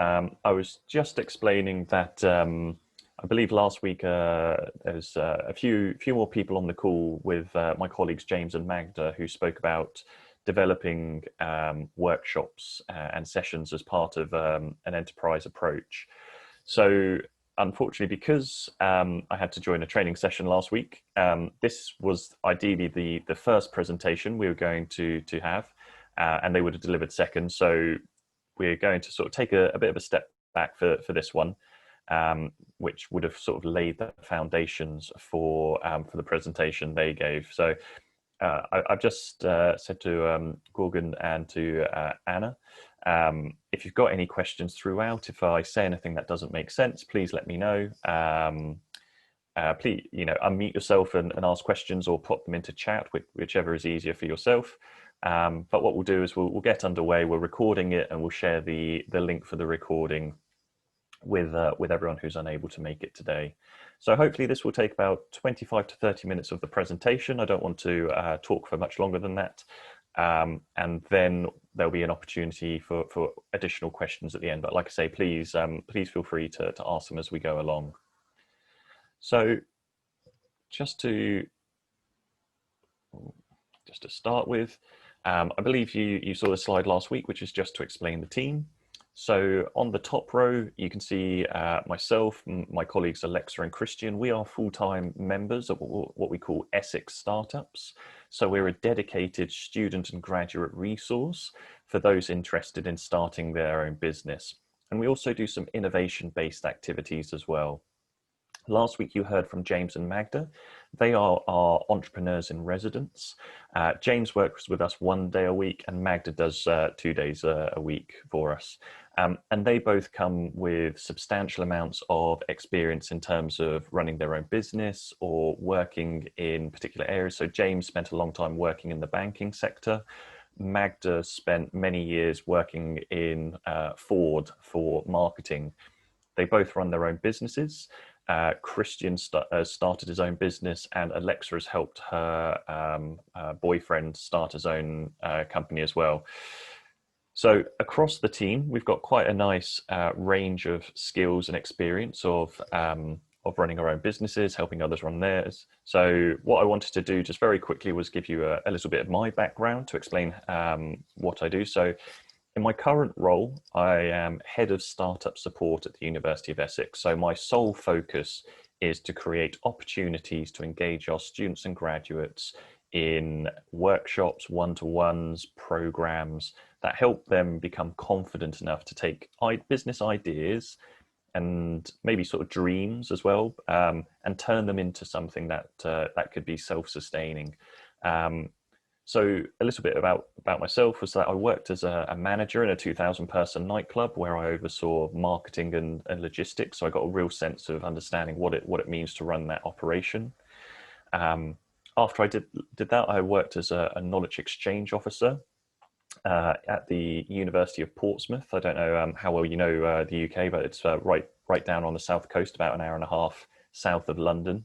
I was just explaining that I believe last week there's a few more people on the call with my colleagues James and Magda who spoke about developing workshops and sessions as part of an enterprise approach. So unfortunately, because I had to join a training session last week, this was ideally the first presentation we were going to have, and they would have delivered second. So we're going to sort of take a bit of a step back for this one, which would have sort of laid the foundations for the presentation they gave. So I've just said to Gorgon and to Anna, if you've got any questions throughout, if I say anything that doesn't make sense, please let me know. Please, unmute yourself and ask questions or put them into chat, whichever is easier for yourself. But what we'll do is we'll get underway. We're recording it, and we'll share the link for the recording with everyone who's unable to make it today. So hopefully this will take about 25 to 30 minutes of the presentation. I don't want to talk for much longer than that. And then there'll be an opportunity for additional questions at the end. But like I say, please feel free to ask them as we go along. So just to start with, I believe you saw the slide last week, which is just to explain the team. So on the top row, you can see myself, my colleagues Alexa and Christian. We are full-time members of what we call Essex Startups. So we're a dedicated student and graduate resource for those interested in starting their own business. And we also do some innovation-based activities as well. Last week you heard from James and Magda. They are our entrepreneurs in residence. James works with us 1 day a week and Magda does 2 days a week for us. And they both come with substantial amounts of experience in terms of running their own business or working in particular areas. So James spent a long time working in the banking sector. Magda spent many years working in Ford for marketing. They both run their own businesses. Christian started his own business, and Alexa has helped her boyfriend start his own company as well. So across the team, we've got quite a nice range of skills and experience of running our own businesses, helping others run theirs. So what I wanted to do just very quickly was give you a little bit of my background to explain what I do. So in my current role, I am head of startup support at the University of Essex. So my sole focus is to create opportunities to engage our students and graduates in workshops, one-to-ones, programs that help them become confident enough to take business ideas and maybe sort of dreams as well, and turn them into something that could be self-sustaining. So a little bit about myself was that I worked as a manager in a 2,000 person nightclub where I oversaw marketing and logistics. So I got a real sense of understanding what it means to run that operation. After I did that, I worked as a knowledge exchange officer at the University of Portsmouth. I don't know how well you know the UK, but it's right down on the south coast, about an hour and a half south of London.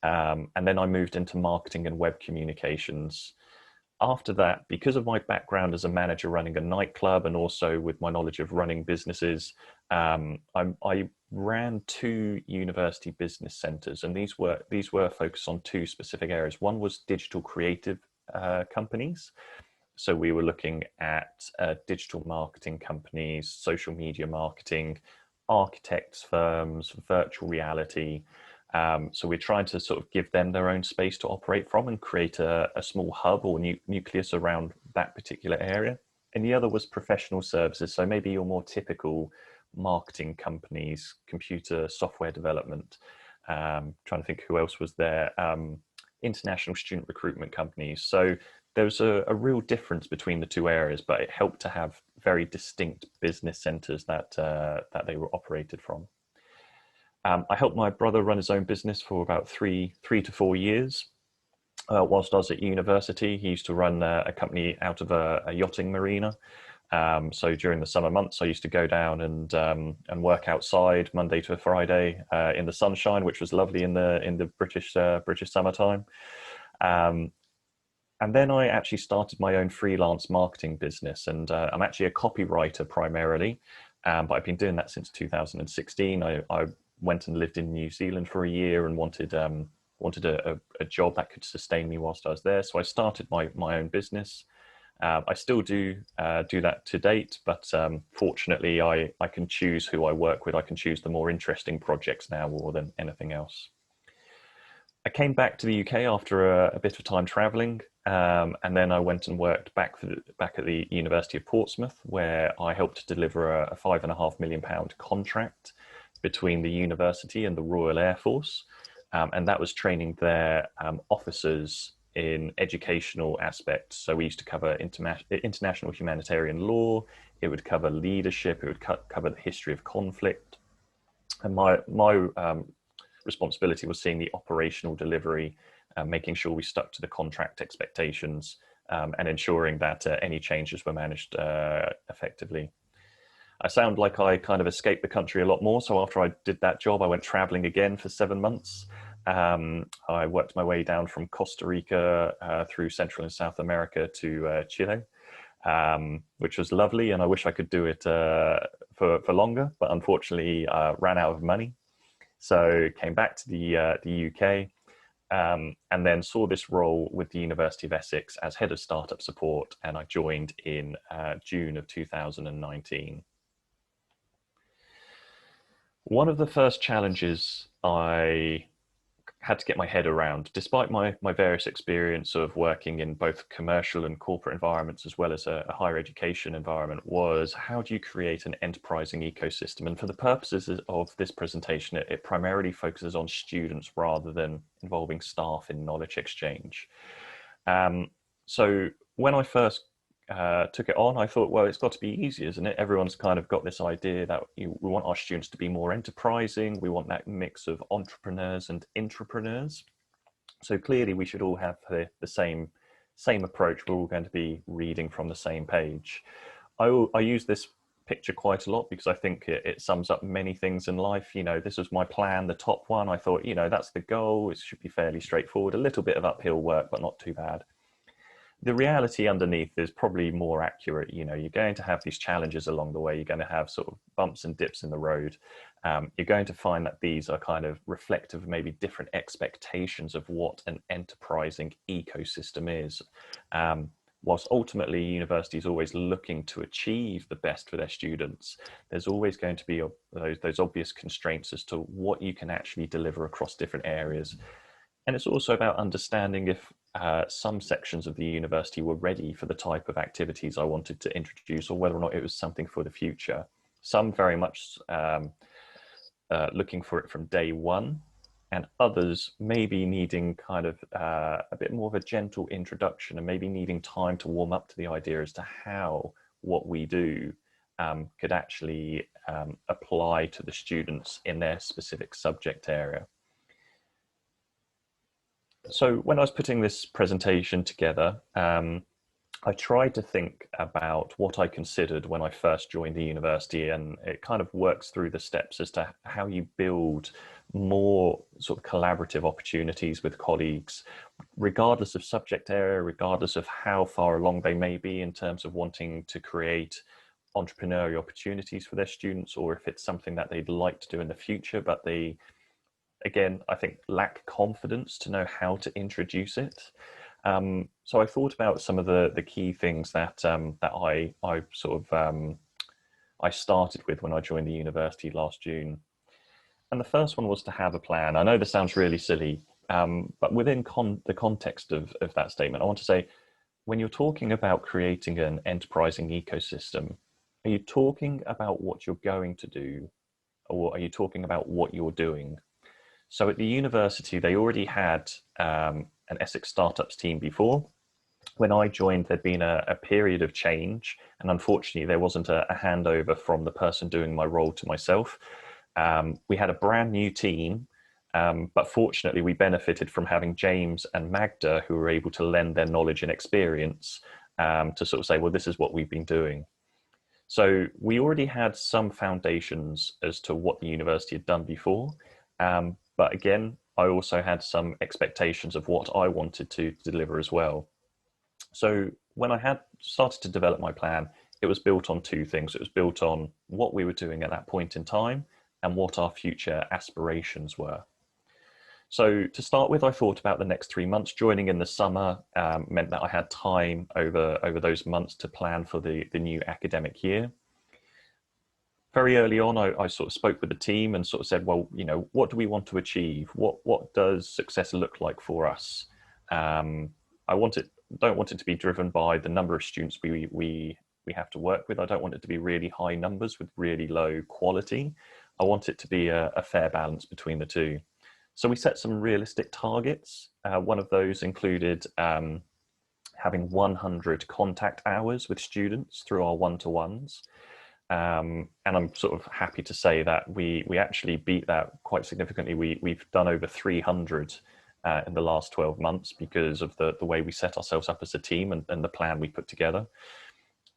And then I moved into marketing and web communications. After that, because of my background as a manager running a nightclub and also with my knowledge of running businesses, I ran 2 university business centers, and these were focused on 2 specific areas. One was digital creative companies. So we were looking at digital marketing companies, social media marketing, architects firms, virtual reality. So we're trying to sort of give them their own space to operate from and create a small hub or nucleus around that particular area. And the other was professional services. So maybe your more typical marketing companies, computer software development, trying to think who else was there, international student recruitment companies. So there was a real difference between the 2 areas, but it helped to have very distinct business centers that they were operated from. I helped my brother run his own business for about 3 to 4 years. Whilst I was at university, he used to run a company out of a yachting marina. So during the summer months, I used to go down and work outside Monday to Friday in the sunshine, which was lovely in the British summertime. And then I actually started my own freelance marketing business, and I'm actually a copywriter primarily. but I've been doing that since 2016. I went and lived in New Zealand for a year and wanted a job that could sustain me whilst I was there. So I started my own business. I still do that to date, but fortunately I can choose who I work with. I can choose the more interesting projects now more than anything else. I came back to the UK after a bit of time traveling, and then I went and worked back at the University of Portsmouth, where I helped to deliver a £5.5 million contract between the university and the Royal Air Force, and that was training their officers in educational aspects. So we used to cover international humanitarian law. It would cover leadership. It would cover the history of conflict, and my responsibility was seeing the operational delivery, making sure we stuck to the contract expectations, and ensuring that any changes were managed effectively. I sound like I kind of escaped the country a lot more. So after I did that job, I went traveling again for 7 months. I worked my way down from Costa Rica through Central and South America to Chile, which was lovely. And I wish I could do it for longer, but unfortunately ran out of money. So came back to the UK, and then saw this role with the University of Essex as head of startup support, and I joined in June of 2019. One of the first challenges I had to get my head around, despite my various experience of working in both commercial and corporate environments, as well as a higher education environment, was how do you create an enterprising ecosystem? And for the purposes of this presentation, it primarily focuses on students rather than involving staff in knowledge exchange. So when I first took it on, I thought, well, it's got to be easy, isn't it? Everyone's kind of got this idea that we want our students to be more enterprising. We want that mix of entrepreneurs and intrapreneurs. So clearly we should all have the same approach. We're all going to be reading from the same page. I use this picture quite a lot because I think it sums up many things in life. You know, this was my plan, the top one. I thought, you know, that's the goal. It should be fairly straightforward, a little bit of uphill work, but not too bad. The reality underneath is probably more accurate. You know, you're going to have these challenges along the way. You're going to have sort of bumps and dips in the road. You're going to find that these are kind of reflective of maybe different expectations of what an enterprising ecosystem is. Whilst ultimately university is always looking to achieve the best for their students, there's always going to be those obvious constraints as to what you can actually deliver across different areas. And it's also about understanding if some sections of the university were ready for the type of activities I wanted to introduce, or whether or not it was something for the future. Some very much looking for it from day one, and others maybe needing kind of a bit more of a gentle introduction, and maybe needing time to warm up to the idea as to how what we do could actually apply to the students in their specific subject area. So when I was putting this presentation together, I tried to think about what I considered when I first joined the university, and it kind of works through the steps as to how you build more sort of collaborative opportunities with colleagues, regardless of subject area, regardless of how far along they may be in terms of wanting to create entrepreneurial opportunities for their students, or if it's something that they'd like to do in the future, but they, again, I think lack confidence to know how to introduce it. So I thought about some of the key things that I sort of I started with when I joined the university last June. And the first one was to have a plan. I know this sounds really silly, but within the context of that statement, I want to say, when you're talking about creating an enterprising ecosystem, are you talking about what you're going to do, or are you talking about what you're doing? So at the university, they already had an Essex Startups team before. When I joined, there'd been a period of change, and unfortunately there wasn't a handover from the person doing my role to myself. We had a brand new team, but fortunately we benefited from having James and Magda, who were able to lend their knowledge and experience to sort of say, well, this is what we've been doing. So we already had some foundations as to what the university had done before. But again, I also had some expectations of what I wanted to deliver as well. So when I had started to develop my plan, it was built on two things. It was built on what we were doing at that point in time and what our future aspirations were. So to start with, I thought about the next 3 months. Joining in the summer meant that I had time over those months to plan for the new academic year. Very early on, I sort of spoke with the team and sort of said, well, you know, what do we want to achieve? What does success look like for us? Don't want it to be driven by the number of students we have to work with. I don't want it to be really high numbers with really low quality. I want it to be a fair balance between the two. So we set some realistic targets. One of those included having 100 contact hours with students through our one-to-ones. And I'm sort of happy to say that we actually beat that quite significantly. We've done over 300 in the last 12 months because of the way we set ourselves up as a team and the plan we put together.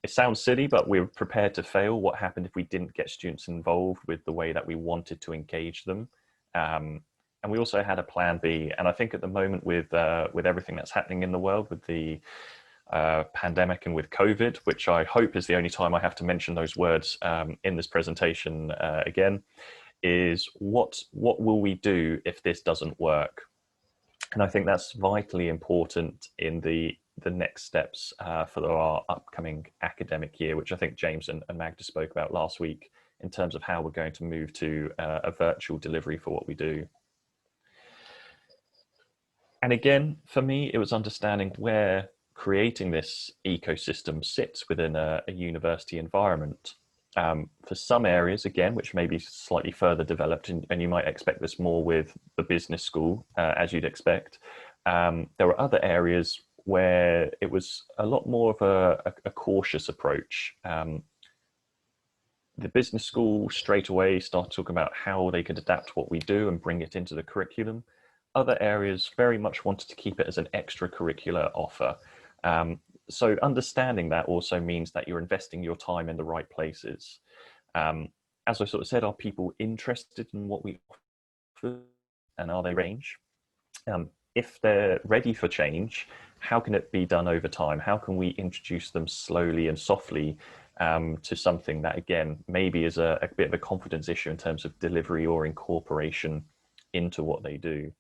It sounds silly, but we're prepared to fail. What happened if we didn't get students involved with the way that we wanted to engage them? And we also had a plan B. And I think at the moment with everything that's happening in the world, with the pandemic and with COVID, which I hope is the only time I have to mention those words in this presentation again, is what will we do if this doesn't work? And I think that's vitally important in the next steps for our upcoming academic year, which I think James and Magda spoke about last week in terms of how we're going to move to a virtual delivery for what we do. And again, for me, it was understanding where creating this ecosystem sits within a university environment. For some areas, again, which may be slightly further developed, and you might expect this more with the business school, as you'd expect, there were other areas where it was a lot more of a cautious approach. The business school straight away started talking about how they could adapt what we do and bring it into the curriculum. Other areas very much wanted to keep it as an extracurricular offer. So understanding that also means that you're investing your time in the right places. As I sort of said, are people interested in what we offer and are they range? If they're ready for change, how can it be done over time? How can we introduce them slowly and softly to something that, again, maybe is a bit of a confidence issue in terms of delivery or incorporation into what they do?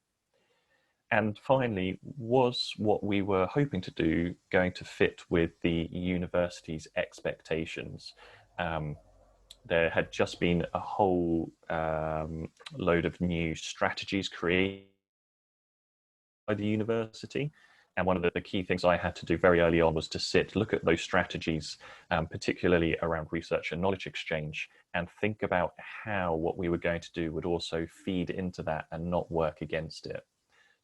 And finally, was what we were hoping to do going to fit with the university's expectations? There had just been a whole load of new strategies created by the university. And one of the key things I had to do very early on was to look at those strategies, particularly around research and knowledge exchange, and think about how what we were going to do would also feed into that and not work against it.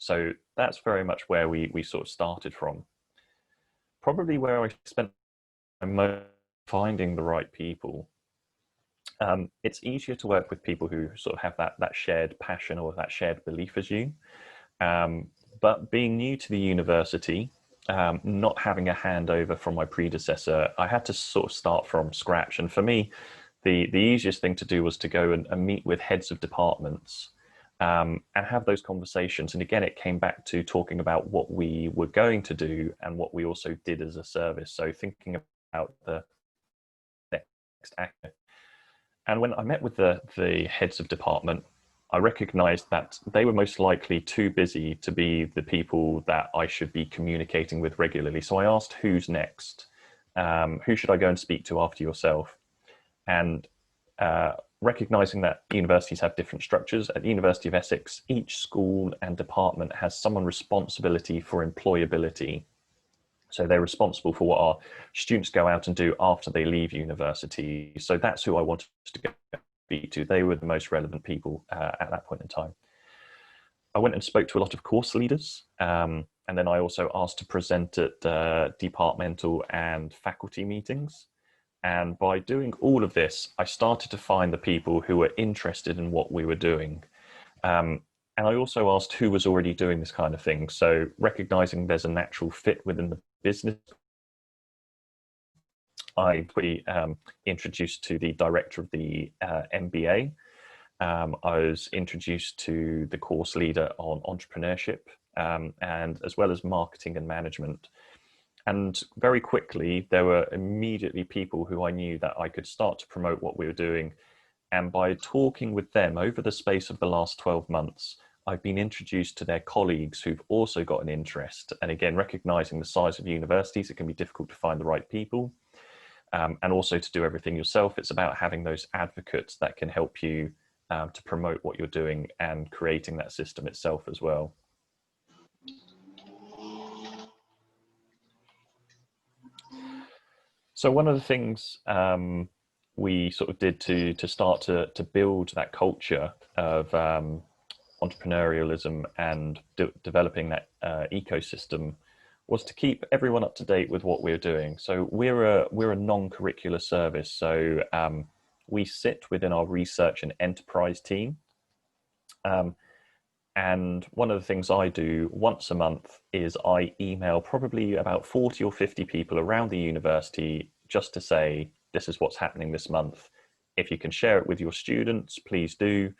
So that's very much where we sort of started from. Probably where I spent most finding the right people. It's easier to work with people who sort of have that shared passion or that shared belief as you. But being new to the university, not having a handover from my predecessor, I had to sort of start from scratch. And for me, the easiest thing to do was to go and meet with heads of departments and have those conversations. And again, it came back to talking about what we were going to do and what we also did as a service. So thinking about the next act. And when I met with the heads of department, I recognized that they were most likely too busy to be the people that I should be communicating with regularly. So I asked, who's next? Who should I go and speak to after yourself? And recognizing that universities have different structures. At the University of Essex, each school and department has someone responsibility for employability. So they're responsible for what our students go out and do after they leave university. So that's who I wanted to go speak to. They were the most relevant people at that point in time. I went and spoke to a lot of course leaders. And then I also asked to present at departmental and faculty meetings. And by doing all of this, I started to find the people who were interested in what we were doing. And I also asked who was already doing this kind of thing. So recognizing there's a natural fit within the business, I introduced to the director of the MBA. I was introduced to the course leader on entrepreneurship and as well as marketing and management. And very quickly, there were immediately people who I knew that I could start to promote what we were doing. And by talking with them over the space of the last 12 months, I've been introduced to their colleagues who've also got an interest. And again, recognizing the size of universities, it can be difficult to find the right people. And also to do everything yourself. It's about having those advocates that can help you to promote what you're doing and creating that system itself as well. So one of the things we sort of did to start to build that culture of entrepreneurialism and developing that ecosystem was to keep everyone up to date with what we're doing. So we're a non-curricular service. So we sit within our research and enterprise team. And one of the things I do once a month is I email probably about 40 or 50 people around the university just to say, this is what's happening this month. If you can share it with your students, please do.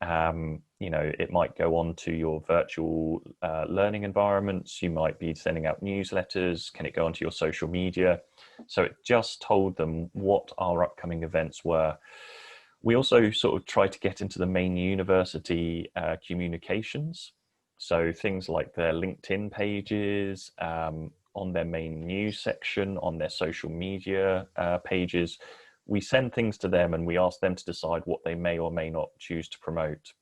You know, it might go on to your virtual learning environments. You might be sending out newsletters. Can it go onto your social media? So it just told them what our upcoming events were. We also sort of try to get into the main university communications. So things like their LinkedIn pages, on their main news section, on their social media pages. We send things to them and we ask them to decide what they may or may not choose to promote.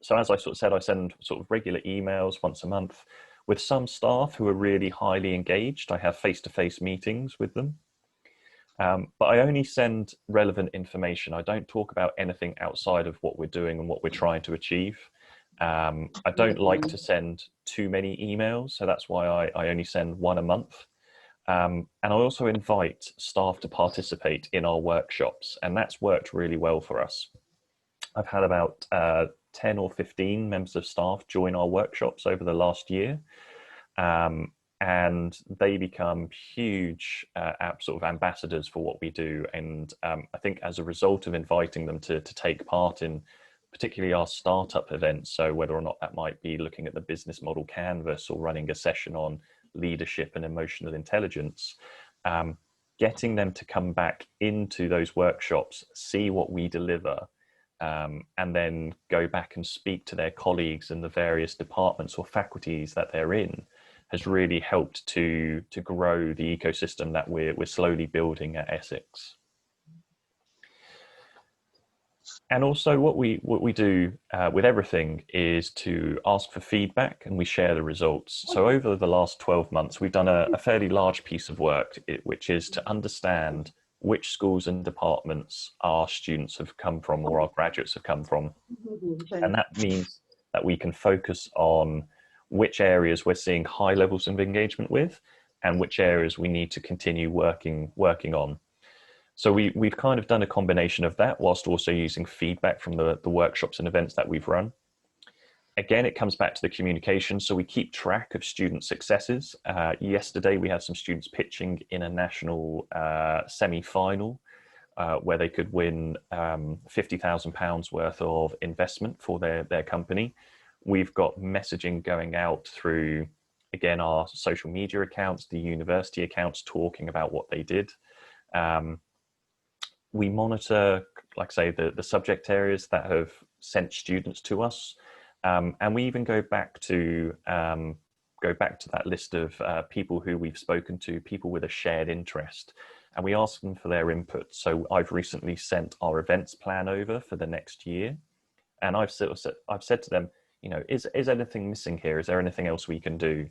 So as I sort of said, I send sort of regular emails once a month with some staff who are really highly engaged. I have face-to-face meetings with them. But I only send relevant information. I don't talk about anything outside of what we're doing and what we're trying to achieve. I don't like to send too many emails, so that's why I only send one a month. And I also invite staff to participate in our workshops, and that's worked really well for us. I've had about 10 or 15 members of staff join our workshops over the last year. And they become huge sort of ambassadors for what we do. And I think as a result of inviting them to take part in particularly our startup events, so whether or not that might be looking at the business model canvas or running a session on leadership and emotional intelligence, getting them to come back into those workshops, see what we deliver, and then go back and speak to their colleagues in the various departments or faculties that they're in, has really helped to grow the ecosystem that we're slowly building at Essex. And also what we do with everything is to ask for feedback and we share the results. So over the last 12 months, we've done a fairly large piece of work, which is to understand which schools and departments our students have come from or our graduates have come from. And that means that we can focus on which areas we're seeing high levels of engagement with and which areas we need to continue working on. So we've kind of done a combination of that whilst also using feedback from the workshops and events that we've run. Again, it comes back to the communication. So we keep track of student successes. Yesterday, we had some students pitching in a national semi-final where they could win £50,000 worth of investment for their company. We've got messaging going out through, again, our social media accounts, the university accounts, talking about what they did. We monitor, like I say, the subject areas that have sent students to us. And we even go back to that list of people who we've spoken to, people with a shared interest, and we ask them for their input. So I've recently sent our events plan over for the next year, and I've said to them, you know, is anything missing here? Is there anything else we can do?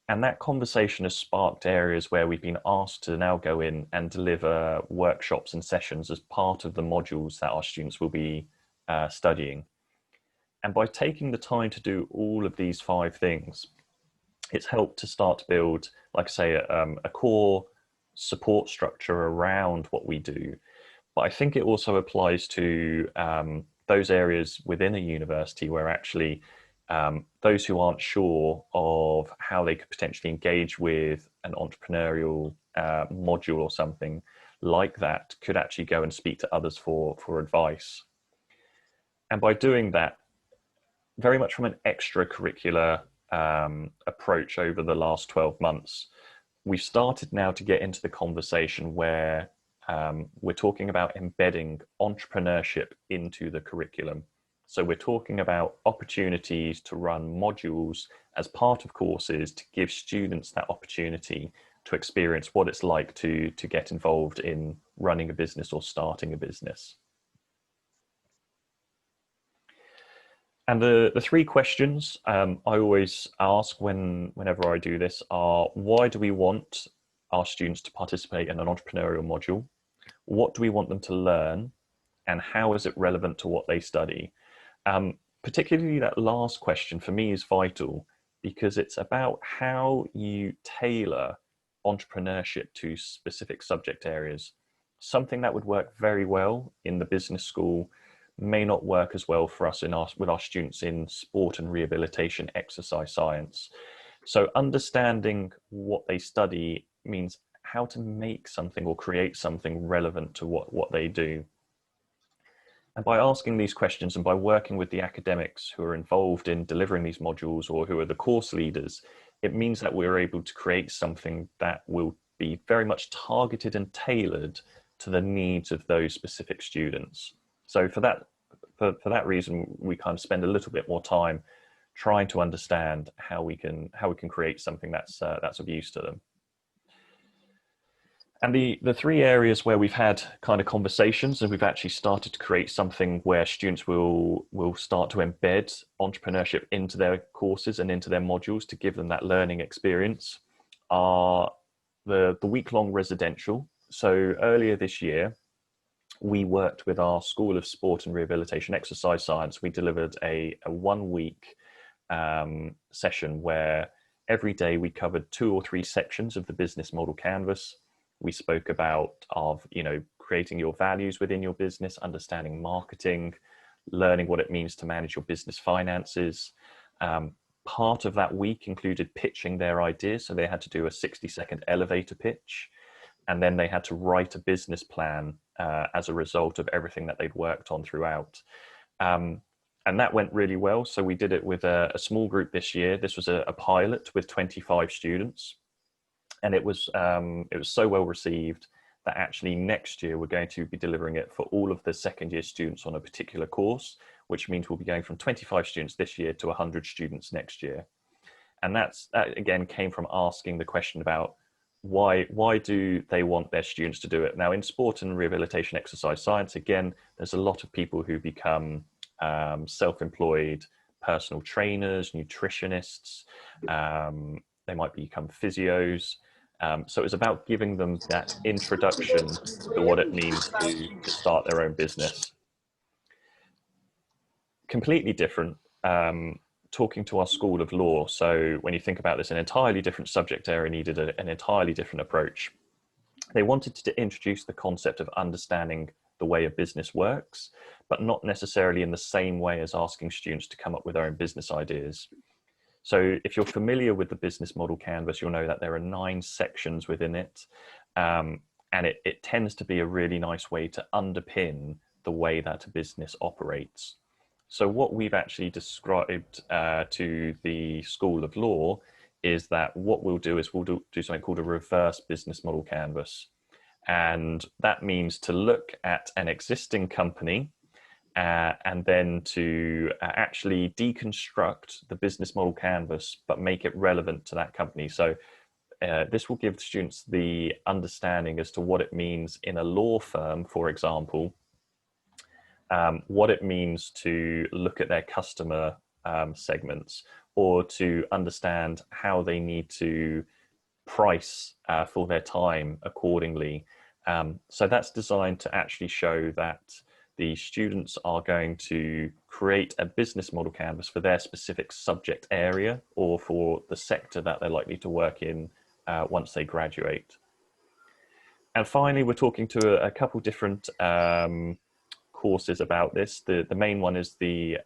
And that conversation has sparked areas where we've been asked to now go in and deliver workshops and sessions as part of the modules that our students will be studying. And by taking the time to do all of these 5 things, it's helped to start to build, like I say, a core support structure around what we do. But I think it also applies to those areas within a university where actually those who aren't sure of how they could potentially engage with an entrepreneurial module or something like that could actually go and speak to others for advice. And by doing that, very much from an extracurricular approach over the last 12 months, we've started now to get into the conversation where we're talking about embedding entrepreneurship into the curriculum. So we're talking about opportunities to run modules as part of courses to give students that opportunity to experience what it's like to get involved in running a business or starting a business. And the three questions I always ask whenever I do this are, why do we want our students to participate in an entrepreneurial module? What do we want them to learn? And how is it relevant to what they study? Particularly that last question for me is vital, because it's about how you tailor entrepreneurship to specific subject areas. Something that would work very well in the business school may not work as well for us with our students in sport and rehabilitation exercise science. So understanding what they study means how to make something or create something relevant to what they do. And by asking these questions and by working with the academics who are involved in delivering these modules or who are the course leaders, it means that we're able to create something that will be very much targeted and tailored to the needs of those specific students. So for that reason, we kind of spend a little bit more time trying to understand how we can create something that's of use to them. And the three areas where we've had kind of conversations and we've actually started to create something where students will start to embed entrepreneurship into their courses and into their modules to give them that learning experience are the week-long residential. So earlier this year, we worked with our School of Sport and Rehabilitation Exercise Science. We delivered a 1 week session where every day we covered 2 or 3 sections of the business model canvas. We spoke about creating your values within your business, understanding marketing, learning what it means to manage your business finances. Part of that week included pitching their ideas. So they had to do a 60-second elevator pitch, and then they had to write a business plan as a result of everything that they'd worked on throughout. And that went really well. So we did it with a small group this year. This was a pilot with 25 students. And it was so well received that actually next year we're going to be delivering it for all of the second year students on a particular course, which means we'll be going from 25 students this year to 100 students next year. And that again came from asking the question about why do they want their students to do it? Now in sport and rehabilitation exercise science, again, there's a lot of people who become self-employed personal trainers, nutritionists, they might become physios. So it's about giving them that introduction to what it means to start their own business. Completely different, talking to our School of Law. So when you think about this, an entirely different subject area needed an entirely different approach. They wanted to introduce the concept of understanding the way a business works, but not necessarily in the same way as asking students to come up with their own business ideas. So if you're familiar with the business model canvas, you'll know that there are 9 sections within it. And it tends to be a really nice way to underpin the way that a business operates. So what we've actually described to the School of Law is that what we'll do is we'll do something called a reverse business model canvas. And that means to look at an existing company and then to actually deconstruct the business model canvas, but make it relevant to that company. So this will give students the understanding as to what it means in a law firm, for example, what it means to look at their customer segments, or to understand how they need to price for their time accordingly. So that's designed to actually show that the students are going to create a business model canvas for their specific subject area or for the sector that they're likely to work in once they graduate. And finally, we're talking to a couple different courses about this. The main one is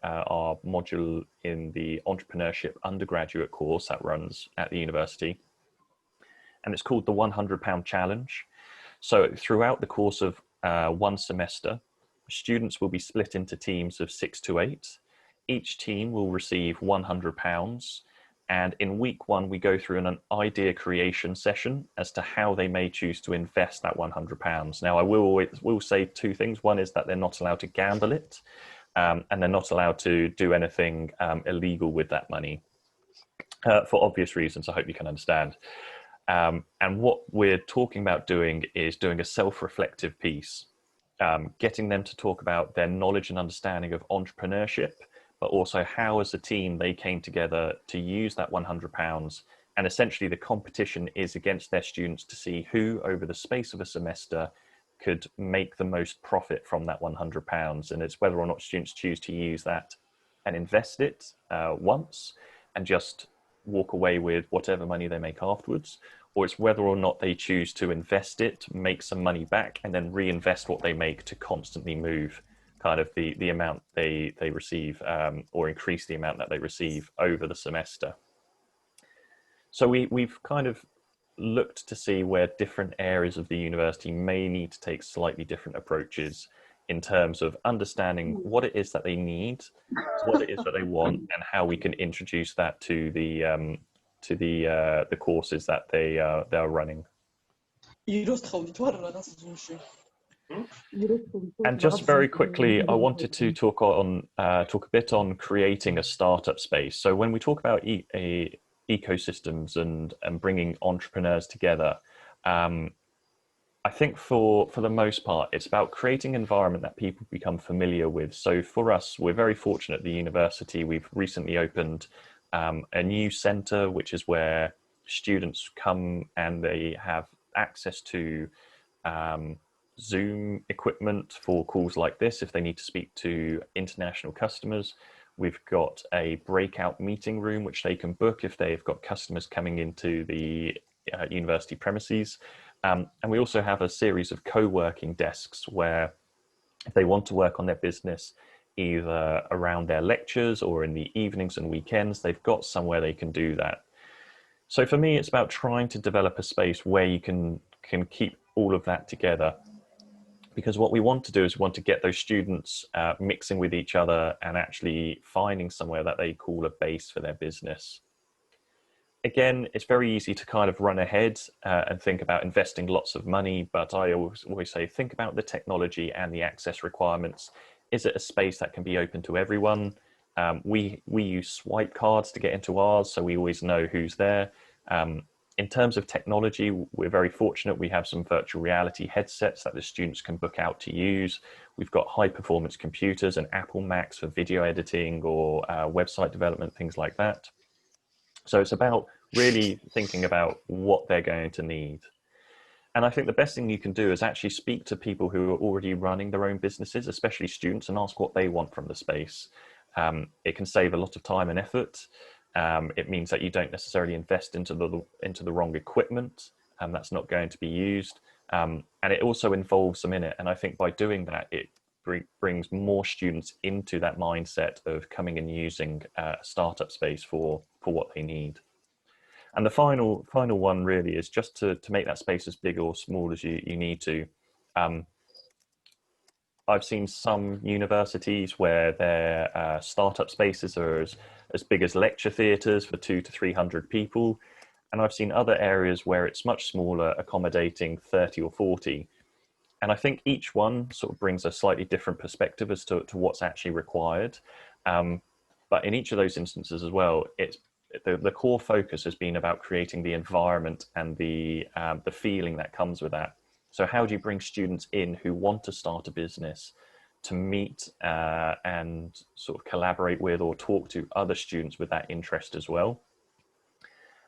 our module in the entrepreneurship undergraduate course that runs at the university. And it's called the £100 Challenge. So throughout the course of 1 semester, students will be split into teams of 6 to 8. Each team will receive £100, And in week one, we go through an idea creation session as to how they may choose to invest that £100. Now, I will say two things. One is that they're not allowed to gamble it, and they're not allowed to do anything illegal with that money for obvious reasons. I hope you can understand. And what we're talking about doing is doing a self-reflective piece, getting them to talk about their knowledge and understanding of entrepreneurship, but also how as a team they came together to use that £100. And essentially the competition is against their students to see who over the space of a semester could make the most profit from that £100. And it's whether or not students choose to use that and invest it once and just walk away with whatever money they make afterwards, or it's whether or not they choose to invest it, make some money back, and then reinvest what they make to constantly move kind of the amount they receive, or increase the amount that they receive over the semester. So we've kind of looked to see where different areas of the university may need to take slightly different approaches in terms of understanding what it is that they need, what it is that they want, and how we can introduce that to the courses that they're running. And just very quickly, I wanted to talk a bit on creating a startup space. So when we talk about ecosystems and bringing entrepreneurs together, I think for the most part, it's about creating an environment that people become familiar with. So for us, we're very fortunate at the university. We've recently opened a new center, which is where students come and they have access to Zoom equipment for calls like this if they need to speak to international customers. We've got a breakout meeting room which they can book if they've got customers coming into the university premises. And we also have a series of co-working desks where if they want to work on their business either around their lectures or in the evenings and weekends, they've got somewhere they can do that. So for me, it's about trying to develop a space where you can keep all of that together. Because what we want to do is we want to get those students mixing with each other and actually finding somewhere that they call a base for their business. Again, it's very easy to kind of run ahead and think about investing lots of money, but I always say, think about the technology and the access requirements. Is it a space that can be open to everyone? We use swipe cards to get into ours, so we always know who's there. In terms of technology, we're very fortunate. We have some virtual reality headsets that the students can book out to use. We've got high performance computers and Apple Macs for video editing or website development, things like that. So it's about really thinking about what they're going to need. And I think the best thing you can do is actually speak to people who are already running their own businesses, especially students, and ask what they want from the space. It can save a lot of time and effort. It means that you don't necessarily invest into the wrong equipment, and that's not going to be used. And it also involves them in it. And I think by doing that, it brings more students into that mindset of coming and using a startup space for what they need. And the final one really is just to make that space as big or small as you need to. I've seen some universities where their startup spaces are as big as lecture theatres for 200 to 300 people. And I've seen other areas where it's much smaller, accommodating 30 or 40. And I think each one sort of brings a slightly different perspective as to what's actually required. But in each of those instances as well, it's the core focus has been about creating the environment and the feeling that comes with that. So how do you bring students in who want to start a business to meet and sort of collaborate with or talk to other students with that interest as well?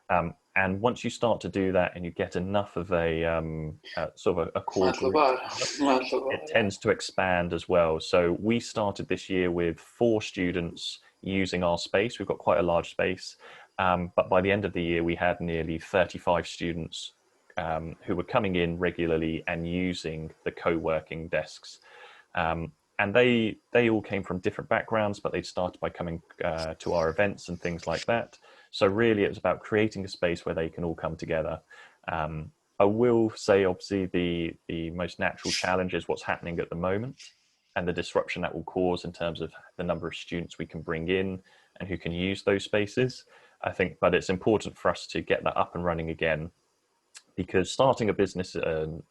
And once you start to do that and you get enough of a sort of a core group, it tends to expand as well. So we started this year with 4 students using our space. We've got quite a large space, but by the end of the year, we had nearly 35 students who were coming in regularly and using the co-working desks. And they all came from different backgrounds, but they started by coming to our events and things like that. So really, it was about creating a space where they can all come together. I will say, obviously, the most natural challenge is what's happening at the moment and the disruption that will cause in terms of the number of students we can bring in and who can use those spaces. I think, but it's important for us to get that up and running again, because starting a business and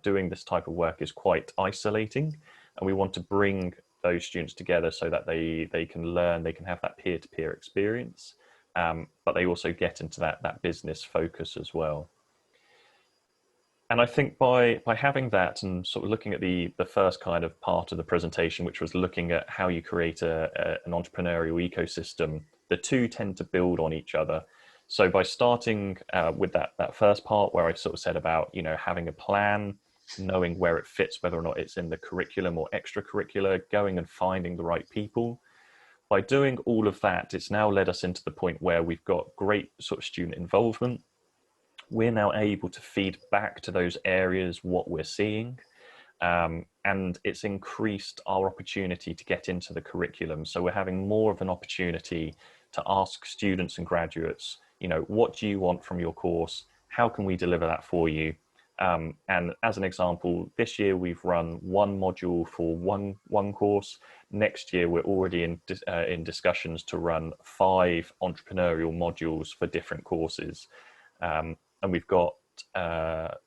doing this type of work is quite isolating, and we want to bring those students together so that they can learn, they can have that peer-to-peer experience, but they also get into that business focus as well. And I think by having that and sort of looking at the first kind of part of the presentation, which was looking at how you create an entrepreneurial ecosystem, the two tend to build on each other. So by starting with that first part where I sort of said about, you know, having a plan, knowing where it fits, whether or not it's in the curriculum or extracurricular, going and finding the right people. By doing all of that, it's now led us into the point where we've got great sort of student involvement. We're now able to feed back to those areas what we're seeing. And it's increased our opportunity to get into the curriculum. So we're having more of an opportunity to ask students and graduates, you know, what do you want from your course? How can we deliver that for you? And as an example, this year we've run one module for one course. Next year we're already in discussions to run 5 entrepreneurial modules for different courses. And we've got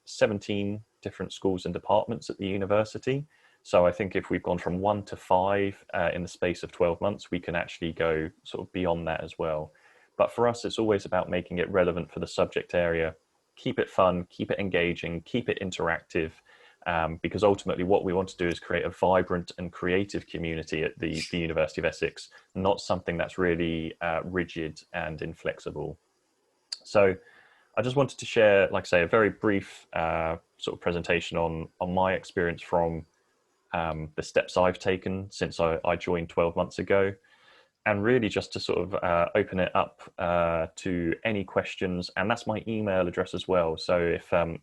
17 different schools and departments at the university. So I think if we've gone from 1 to 5 in the space of 12 months, we can actually go sort of beyond that as well. But for us, it's always about making it relevant for the subject area, keep it fun, keep it engaging, keep it interactive, because ultimately what we want to do is create a vibrant and creative community at the University of Essex, not something that's really rigid and inflexible. So I just wanted to share, like I say, a very brief sort of presentation on my experience from the steps I've taken since I joined 12 months ago, and really just to sort of open it up to any questions. And that's my email address as well. So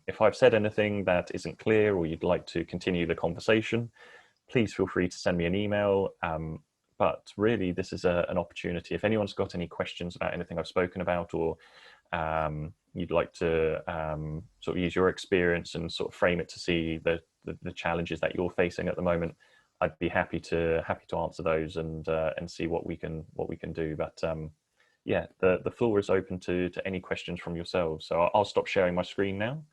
if I've said anything that isn't clear or you'd like to continue the conversation, please feel free to send me an email. But really, this is an opportunity. If anyone's got any questions about anything I've spoken about, or you'd like to sort of use your experience and sort of frame it to see the challenges that you're facing at the moment, I'd be happy to answer those and see what we can do. But yeah, the floor is open to any questions from yourselves. So I'll stop sharing my screen now.